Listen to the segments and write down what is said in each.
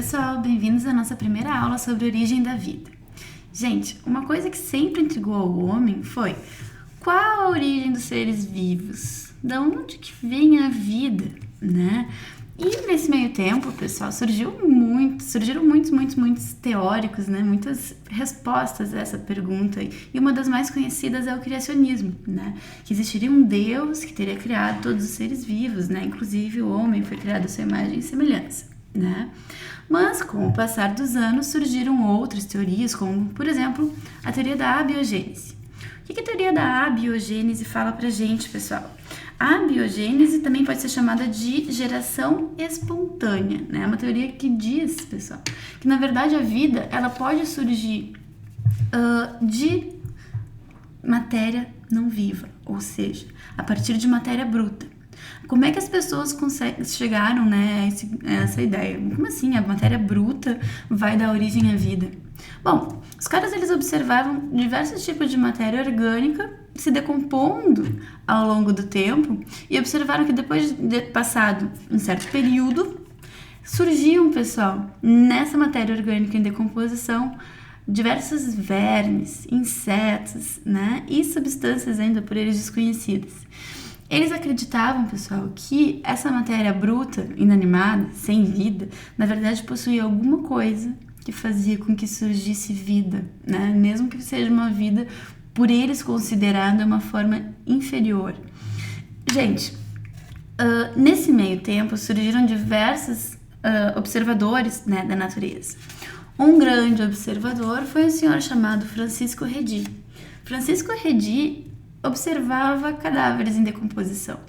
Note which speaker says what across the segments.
Speaker 1: pessoal, bem-vindos à nossa primeira aula sobre a origem da vida. Gente, uma coisa que sempre intrigou ao homem foi: qual a origem dos seres vivos? De onde que vem a vida, né? E nesse meio tempo, pessoal, surgiram muitos teóricos, né? Muitas respostas a essa pergunta. E uma das mais conhecidas é o criacionismo, né? Que existiria um Deus que teria criado todos os seres vivos, né? Inclusive o homem foi criado à sua imagem e semelhança, né? Mas com o passar dos anos surgiram outras teorias, como, por exemplo, a teoria da abiogênese. O que a teoria da abiogênese fala pra gente, pessoal? A abiogênese também pode ser chamada de geração espontânea, né? É uma teoria que diz, pessoal, que na verdade a vida ela pode surgir de matéria não viva, ou seja, a partir de matéria bruta. Como é que as pessoas chegaram, né, a essa ideia? Como assim a matéria bruta vai dar origem à vida? Bom, os caras eles observavam diversos tipos de matéria orgânica se decompondo ao longo do tempo e observaram que depois de passado um certo período, surgiam, pessoal, nessa matéria orgânica em decomposição, diversos vermes, insetos, né, e substâncias ainda por eles desconhecidas. Eles acreditavam, pessoal, que essa matéria bruta, inanimada, sem vida, na verdade possuía alguma coisa que fazia com que surgisse vida, né? Mesmo que seja uma vida por eles considerada uma forma inferior. Gente, nesse meio tempo surgiram diversos observadores, né, da natureza. Um grande observador foi um senhor chamado Francisco Redi. Francisco Redi observava cadáveres em decomposição.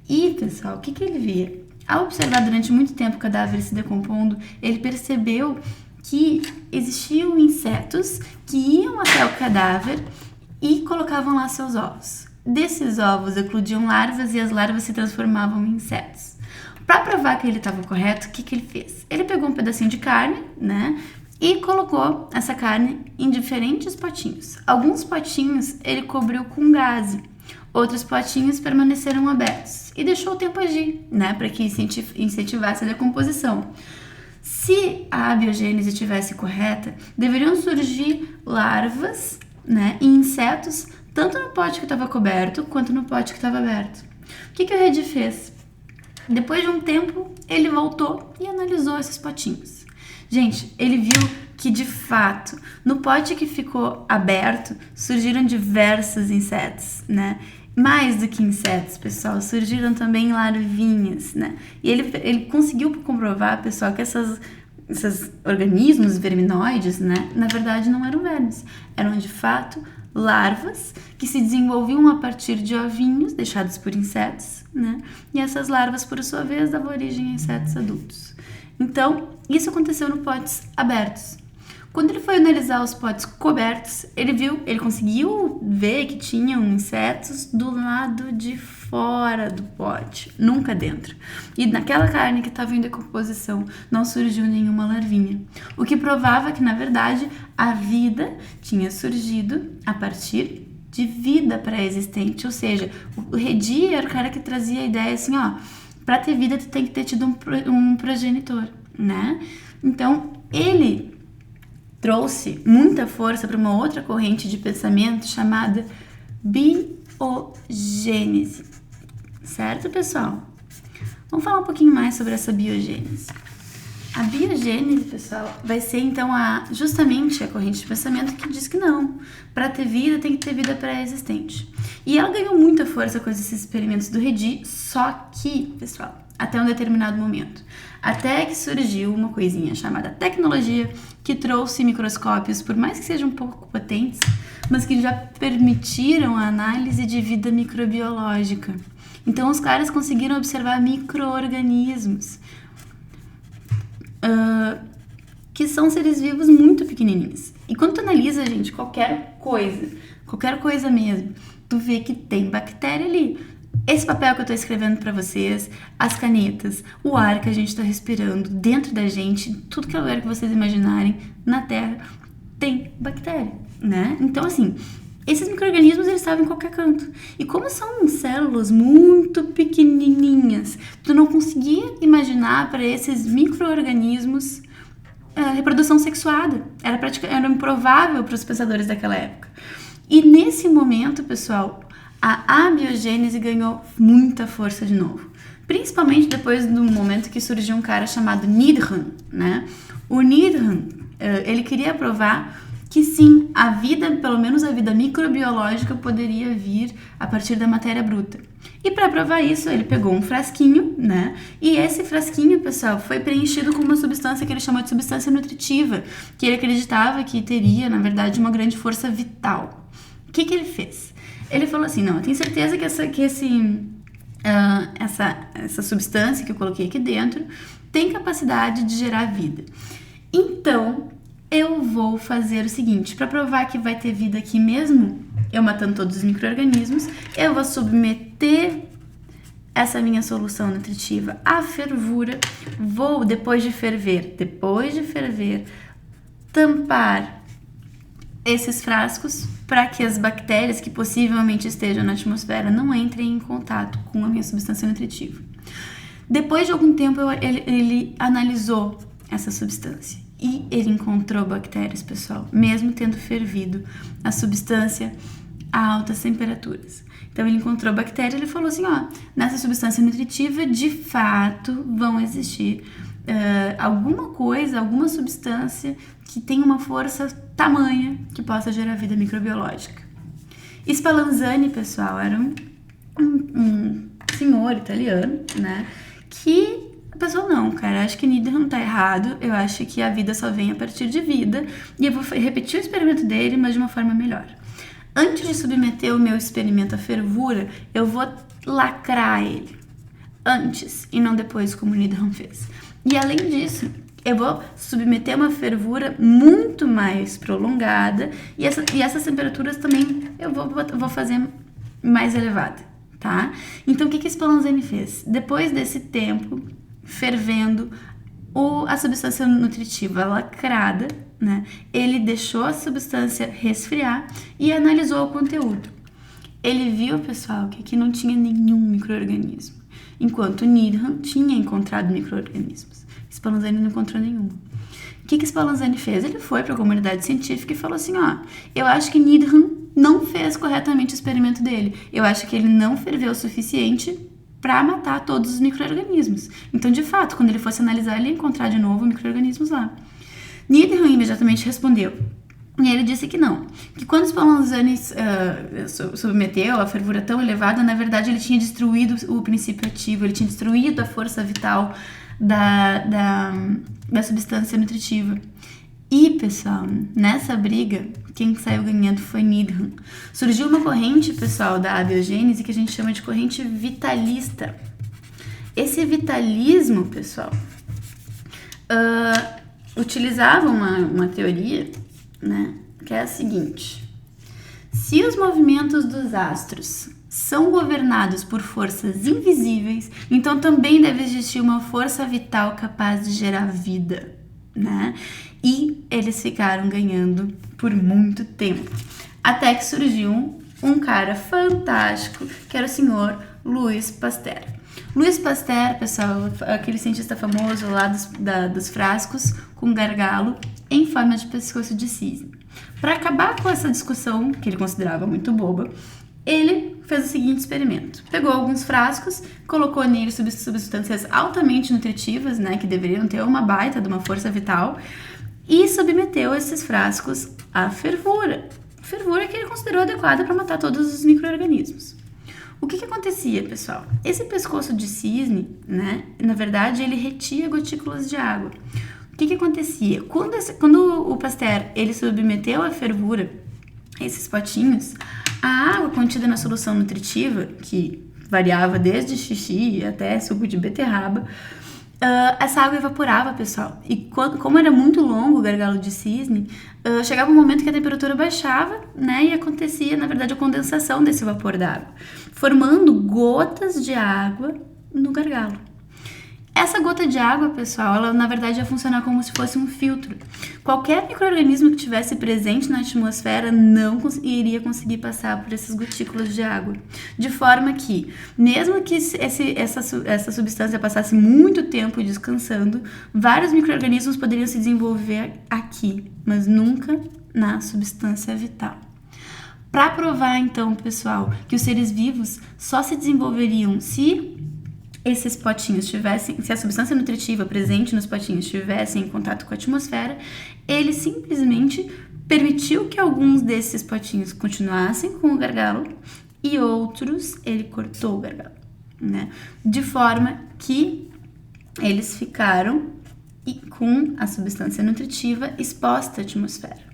Speaker 1: E, pessoal, o que ele via? Ao observar durante muito tempo cadáveres se decompondo, ele percebeu que existiam insetos que iam até o cadáver e colocavam lá seus ovos. Desses ovos eclodiam larvas e as larvas se transformavam em insetos. Para provar que ele estava correto, o que ele fez? Ele pegou um pedacinho de carne, né? E colocou essa carne em diferentes potinhos. Alguns potinhos ele cobriu com gaze, outros potinhos permaneceram abertos e deixou o tempo agir, né, para que incentivasse a decomposição. Se a abiogênese estivesse correta, deveriam surgir larvas, né, e insetos tanto no pote que estava coberto quanto no pote que estava aberto. O que o Redi fez? Depois de um tempo, ele voltou e analisou esses potinhos. Gente, ele viu que, de fato, no pote que ficou aberto, surgiram diversos insetos, né? Mais do que insetos, pessoal, surgiram também larvinhas, né? E ele conseguiu comprovar, pessoal, que esses organismos verminoides, né, na verdade não eram vermes, eram, de fato, larvas que se desenvolviam a partir de ovinhos deixados por insetos, né? E essas larvas, por sua vez, davam origem a insetos adultos. Então, isso aconteceu no potes abertos. Quando ele foi analisar os potes cobertos, ele conseguiu ver que tinham insetos do lado de fora do pote, nunca dentro. E naquela carne que estava em decomposição não surgiu nenhuma larvinha, o que provava que, na verdade, a vida tinha surgido a partir de vida pré-existente. Ou seja, o Redi era o cara que trazia a ideia assim, ó, para ter vida tu tem que ter tido um progenitor, né? Então, ele trouxe muita força para uma outra corrente de pensamento chamada biogênese. Certo, pessoal? Vamos falar um pouquinho mais sobre essa biogênese. A biogênese, pessoal, vai ser então justamente a corrente de pensamento que diz que não, para ter vida tem que ter vida pré-existente. E ela ganhou muita força com esses experimentos do Redi, só que, pessoal, até um determinado momento. Até que surgiu uma coisinha chamada tecnologia, que trouxe microscópios, por mais que sejam um pouco potentes, mas que já permitiram a análise de vida microbiológica. Então, os caras conseguiram observar micro-organismos, que são seres vivos muito pequenininhos. E quando tu analisa, gente, qualquer coisa mesmo, tu vê que tem bactéria ali. Esse papel que eu tô escrevendo para vocês, as canetas, o ar que a gente tá respirando dentro da gente, tudo que eu quero que vocês imaginarem na Terra tem bactéria, né? Então, assim, esses micro-organismos eles estavam em qualquer canto. E como são células muito pequenininhas, tu não conseguia imaginar para esses micro-organismos reprodução sexuada. Era improvável para os pensadores daquela época. E nesse momento, pessoal, a abiogênese ganhou muita força de novo. Principalmente depois do momento que surgiu um cara chamado Needham, né? O Needham, ele queria provar que sim, a vida, pelo menos a vida microbiológica, poderia vir a partir da matéria bruta. E para provar isso, ele pegou um frasquinho, né? E esse frasquinho, pessoal, foi preenchido com uma substância que ele chamou de substância nutritiva, que ele acreditava que teria, na verdade, uma grande força vital. O que ele fez? Ele falou assim, não, eu tenho certeza que essa substância que eu coloquei aqui dentro tem capacidade de gerar vida. Então, eu vou fazer o seguinte, para provar que vai ter vida aqui mesmo, eu matando todos os micro-organismos, eu vou submeter essa minha solução nutritiva à fervura, vou, depois de ferver, tampar esses frascos para que as bactérias que possivelmente estejam na atmosfera não entrem em contato com a minha substância nutritiva. Depois de algum tempo, ele analisou essa substância e ele encontrou bactérias, pessoal, mesmo tendo fervido a substância a altas temperaturas. Então, ele encontrou bactérias e ele falou assim, nessa substância nutritiva, de fato, vão existir alguma substância que tenha uma força tamanha que possa gerar vida microbiológica. Spallanzani, pessoal, era um senhor italiano, né, que a pessoa não, cara, acho que Needham tá errado, eu acho que a vida só vem a partir de vida, e eu vou repetir o experimento dele, mas de uma forma melhor. Antes de submeter o meu experimento à fervura, eu vou lacrar ele. Antes e não depois, como Needham fez. E além disso, eu vou submeter uma fervura muito mais prolongada e essas temperaturas também eu vou fazer mais elevada, tá? Então, o que Spallanzani fez? Depois desse tempo, fervendo a substância nutritiva lacrada, né? Ele deixou a substância resfriar e analisou o conteúdo. Ele viu, pessoal, que aqui não tinha nenhum micro-organismo, enquanto Needham tinha encontrado micro-organismos. Spallanzani não encontrou nenhum. O que Spallanzani fez? Ele foi para a comunidade científica e falou assim, eu acho que Needham não fez corretamente o experimento dele. Eu acho que ele não ferveu o suficiente para matar todos os micro-organismos. Então, de fato, quando ele fosse analisar, ele ia encontrar de novo micro-organismos lá. Needham imediatamente respondeu. E ele disse que não. Que quando Spallanzani submeteu a fervura tão elevada, na verdade, ele tinha destruído o princípio ativo, ele tinha destruído a força vital da substância nutritiva. E, pessoal, nessa briga, quem saiu ganhando foi Needham. Surgiu uma corrente, pessoal, da abiogênese que a gente chama de corrente vitalista. Esse vitalismo, pessoal, utilizava uma teoria, né, que é a seguinte: se os movimentos dos astros são governados por forças invisíveis, então também deve existir uma força vital capaz de gerar vida, né? E eles ficaram ganhando por muito tempo, até que surgiu um cara fantástico, que era o senhor Louis Pasteur. Louis Pasteur, pessoal, aquele cientista famoso lá dos frascos com gargalo em forma de pescoço de cisne. Para acabar com essa discussão, que ele considerava muito boba, ele fez o seguinte experimento. Pegou alguns frascos, colocou neles substâncias altamente nutritivas, né, que deveriam ter uma baita de uma força vital, e submeteu esses frascos à fervura. Fervura que ele considerou adequada para matar todos os micro-organismos. O que acontecia, pessoal? Esse pescoço de cisne, né, na verdade, ele retia gotículas de água. O que acontecia? Quando o Pasteur ele submeteu à fervura esses potinhos, a água contida na solução nutritiva, que variava desde xixi até suco de beterraba, essa água evaporava, pessoal. E como era muito longo o gargalo de cisne, chegava um momento que a temperatura baixava, né, e acontecia, na verdade, a condensação desse vapor d'água, formando gotas de água no gargalo. Essa gota de água, pessoal, ela na verdade ia funcionar como se fosse um filtro. Qualquer micro-organismo que tivesse presente na atmosfera não iria conseguir passar por essas gotículas de água. De forma que, mesmo que essa substância passasse muito tempo descansando, vários micro-organismos poderiam se desenvolver aqui, mas nunca na substância vital. Para provar, então, pessoal, que os seres vivos só se desenvolveriam se esses potinhos se a substância nutritiva presente nos potinhos estivesse em contato com a atmosfera, ele simplesmente permitiu que alguns desses potinhos continuassem com o gargalo e outros ele cortou o gargalo, né? De forma que eles ficaram com a substância nutritiva exposta à atmosfera.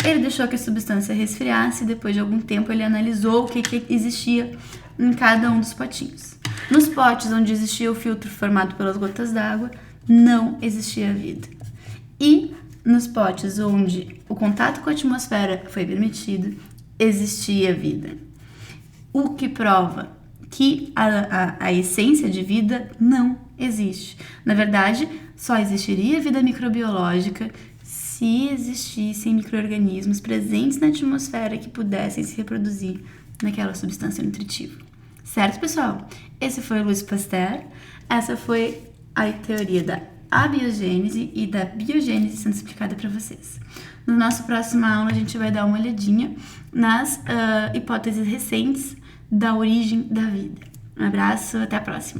Speaker 1: Ele deixou que a substância resfriasse e depois de algum tempo ele analisou o que existia em cada um dos potinhos. Nos potes onde existia o filtro formado pelas gotas d'água, não existia vida. E nos potes onde o contato com a atmosfera foi permitido, existia vida. O que prova que a essência de vida não existe. Na verdade, só existiria vida microbiológica se existissem micro-organismos presentes na atmosfera que pudessem se reproduzir naquela substância nutritiva. Certo, pessoal? Esse foi o Louis Pasteur. Essa foi a teoria da abiogênese e da biogênese sendo explicada para vocês. No nosso próximo aula, a gente vai dar uma olhadinha nas hipóteses recentes da origem da vida. Um abraço, até a próxima!